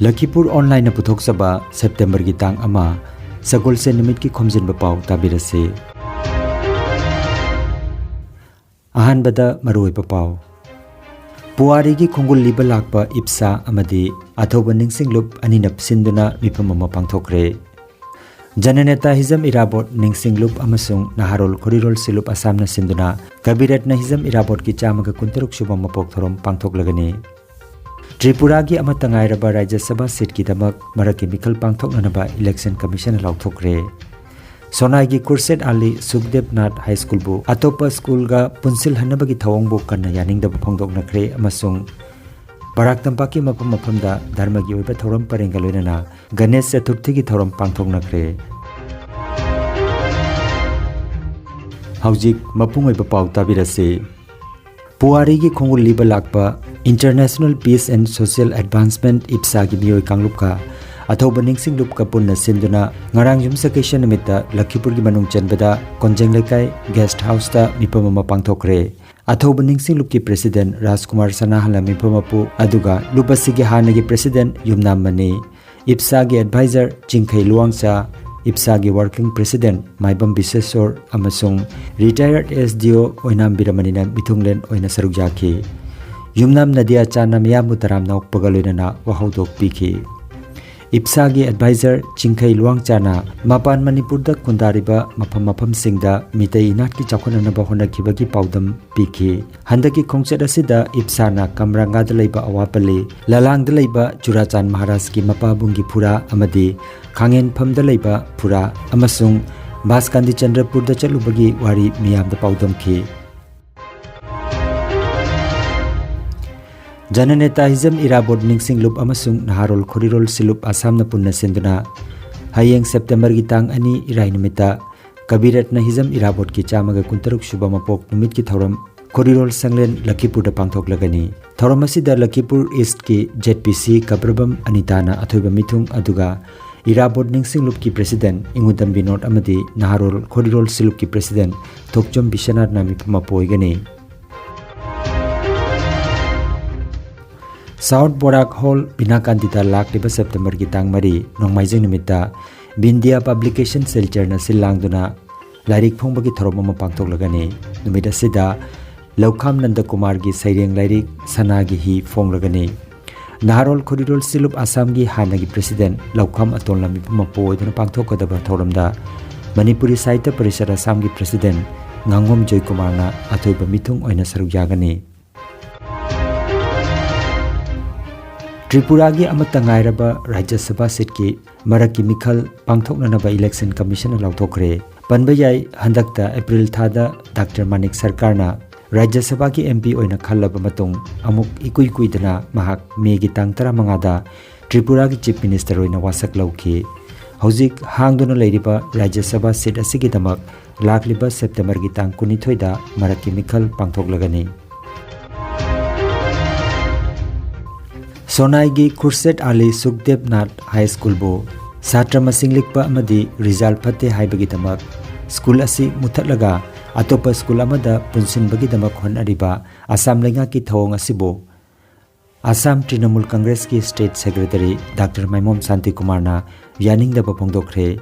Lakhipuronline puthokchaba September gi tang ama Sagolse nimit ki Khomjinba Pao tabirase. Ahanbada maroiba Pao Puari gi khongul liba lakpa ipsa amadi athoba ningsinglup aninap sinduna mipamama pangthokre. Jananeta hizam irabot ningsinglup amasung naharol khorirol silup asamna sinduna kabinet na hizam irabot ki chamaga kuntaruk suba mapok thorom pangthoklagani. Tripura gi amatangai raba Rajya Sabha seat ki damak maraki mikhal pangthoknanaba Election Commission lauthokre. Sonai gi Kurset Ali Sukdev Nath High School bu atopa school ga punsil hanabagi thawong bu kanna yaningdaba phongdoknakre amasung Barak Tampak ki mapam-mapamda dharma gi oiba thorom parenga loinana Ganesh Chaturthi gi thorom pangthoknakre. Haujik mapung oiba pau tabirase. Puari gi khongul liba lakpa International Peace and Social Advancement IPSA gi mioi kanglupka athoba ningsinglup ka punna sinduna ngarang yumsakation nimita Lakhipur gi manung chenbada konjeng lekai guest house ta mipamama pangthokre. Athoba ningsinglup ki president Rajkumar Sanahala mipamapu aduga lupasi gi hana gi president Yumnam Mani IPSA gi advisor Chingkhai Luangcha IPSA gi working president Maibam Bisesor amasung retired SDO Oinam Biramanina Mithunglen oina saruk yakhi. Yumnam Nadia Chanam Yamu Taram Nauk Pagaloinana Wahodok Piki. IPSA gi advisor Chingkhai Luangchana Mapan Manipur da Kundariba Mapam Singda Mitai Nat ki Chakhonanaba Honakibagi Paudam Piki. Handaki Khongchet asida IPSA na Kamranga da leiba awapali Lalang da leiba Churachan Maharaj ki Mapabungi Pura amadi Khangen Pham da leiba Pura amasung Baskandi Chandrapur da chalubagi wari miyam da paudam ki. Jananeta hizam irabot ningsinglup amasung naharol khorirol silup asamna punna senduna hayeng September gi tang ani irai nimita kabinet na hizam irabot ki chamaga kuntaruk suba mapok numit ki thoram khorirol sanglen Lakhipur da pangthoklagani. Thoram asida Lakhipur East ki ZPC Kaprabam Anitana athoiba mithung aduga irabot ningsinglup ki president Ingudam Binod amadi naharol khorirol silup ki president Thokchom Bishanat na mipama poigani. South Barak Hall Binakandita Lakliba September ki tang mari nongmaijeng nimita Bindia Publication Center na silangduna lairik phongbagi thoromama pangthoklagani. Numida sida Laukham Nanda Kumar gi saireng lairik sanagi hi phonglagani. Naharol Khorirol Silup Assam gi hanagi president Laukham Atol lami pamapo iduna pangthokadaba thoramda Manipuri Sahitya Parishad Assam gi president Ngangom Joy Kumar na athoiba mithung oina saruk yagani. Tripura gi amatangai raba Rajya Sabha seat ki maraki mikhal pangthoknanaba Election Commission lauthokre. Panbayai handakta April thada Dr. Manik Sarkar na Rajya Sabha ki MP oina khallaba matung amuk ikui-kuidana mahak May gi tang 15 da Tripura gi Chief Minister oina wasak lauki. Hojik hangduna leiriba Rajya Sabha seat asigi damak lakliba September gi tang 19 da maraki mikhal pangthoklagani. Sonai gi Kurset Ali Sukdev Nath High School bu Satra masing likpa amadi result phate haibagi damak school asi muthatlaga atopa school amada punsinbagi damak honariba Assam lenga ki thawong asibo Assam Trinamool Congress ki State Secretary Dr. Maimom Santi Kumar na yaning da phongdokre.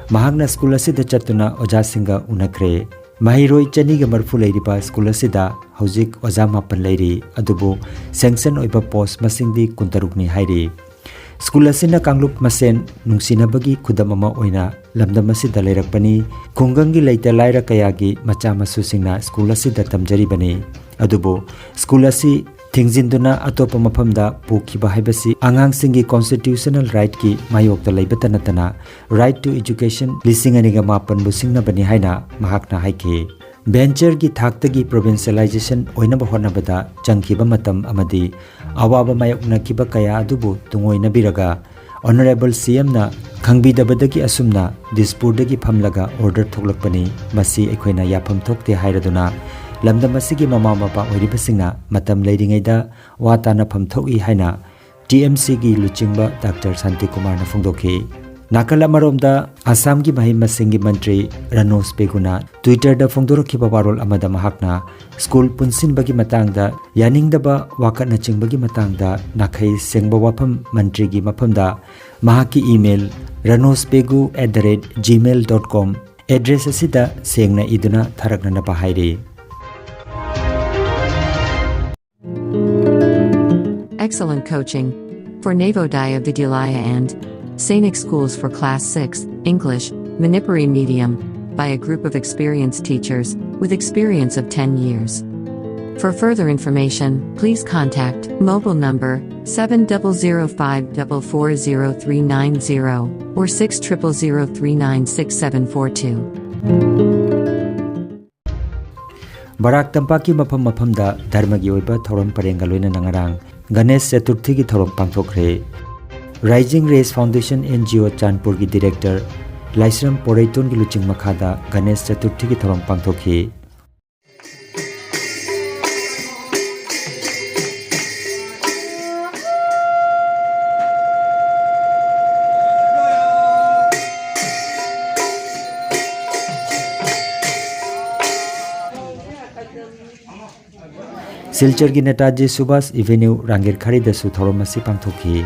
Mahagna school asi da chatuna oja singa unakre. Mahiroi chani ga marfu leiriba school asida hojik oja mapan leiri adubu sanction oiba post masingdi kuntarukni hairi. School asina kanglup masen nungsinabagi khudamama oina lamdam asida leirakpani khungangi leita laira kayagi macha masu singna school asida tamjaribani adubu school asi thingzinduna atopa maphamda pokhiba haibasi angang singi constitutional right ki mayokta leibata natana right to education lisinganiga mapan busingna bani haina mahakna haike. Venture gi thaktagi provincialization oina bahonabada changkhiba matam amadi awaba mayokna kiba kaya adubu tungoina biraga Honorable CM na khangbidabadagi asumna Dispurdagi phamlaga order thoklakpani masi ekhoina yapham thokte hairaduna lamdam asigi mama mapa oiribasingna matam leiringaida watana phamthoki haina TMC gi luchingba Dr. Santi Kumar na phongdokhi. Nakala maromda Assam gi Mahim Masinggi Mantri Ranos Peguna Twitter da Fongdorokhiba warol amada mahakna school punsin bagi matangda yaningdaba wakat na chingbagi matangda nakhai sengba wafam mantri gi mafamda mahaki email ranospegu@gmail.com address asida sengna iduna tharakna na pahairi. Excellent coaching for Navodaya Vidyalaya and Sainik schools for Class 6, English, Manipuri medium, by a group of experienced teachers, with experience of 10 years. For further information, please contact mobile number 7005440390 or 6000396742. Barak Tampak ki mafam da dharmagi oiba thorom parenga loina nangarang Ganesh Chaturthi ki thorom pangthokre. Rising Rays Foundation NGO Chanpur ki Director Laisram Poraiton ki luching makhada Ganesh Chaturthi ki thorom pangthokhi. Silchar ki Netaji Subhas Avenue Rangir Khari da su thorom asi pangthokhi.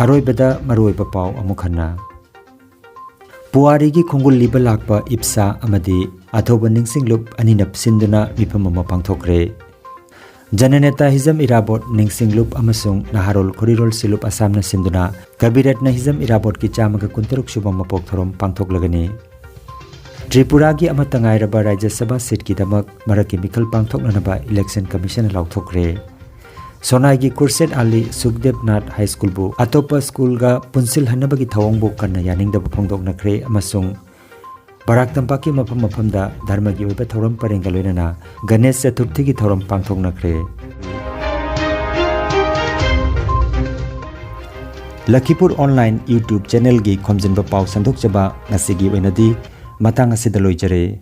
Aroibada maroiba pau amukhana Puari gi khongul liba lakpa ipsa amadi athoba ningsinglup aninap sinduna mifam ama pangthokre Jananeta Hizam Irabot ningsinglup amasung naharol khorirol silup asamna sinduna kabirat na Hizam Irabot ki chamaga kuntaruk subam mapok thorom pangthoklagani Tripura gi amatangai raba Rajya Sabha seat ki damak maraki mikhal pangthoknanaba election commission lauthokre Sonai gi Kurset Ali Sukdev Nath High School bu atopa school ga punsil hanabagi thawong bu kanna yaning da phongdok nakre amasung Barak Tampak ki mafam da dharma gi oiba thorom parenga loinana Ganesh Chaturthi ki thorom pangthok nakre Lakhipuronline YouTube channel gi Khomjinba Pao sandok chaba ngasigi oinadi matang asida loijare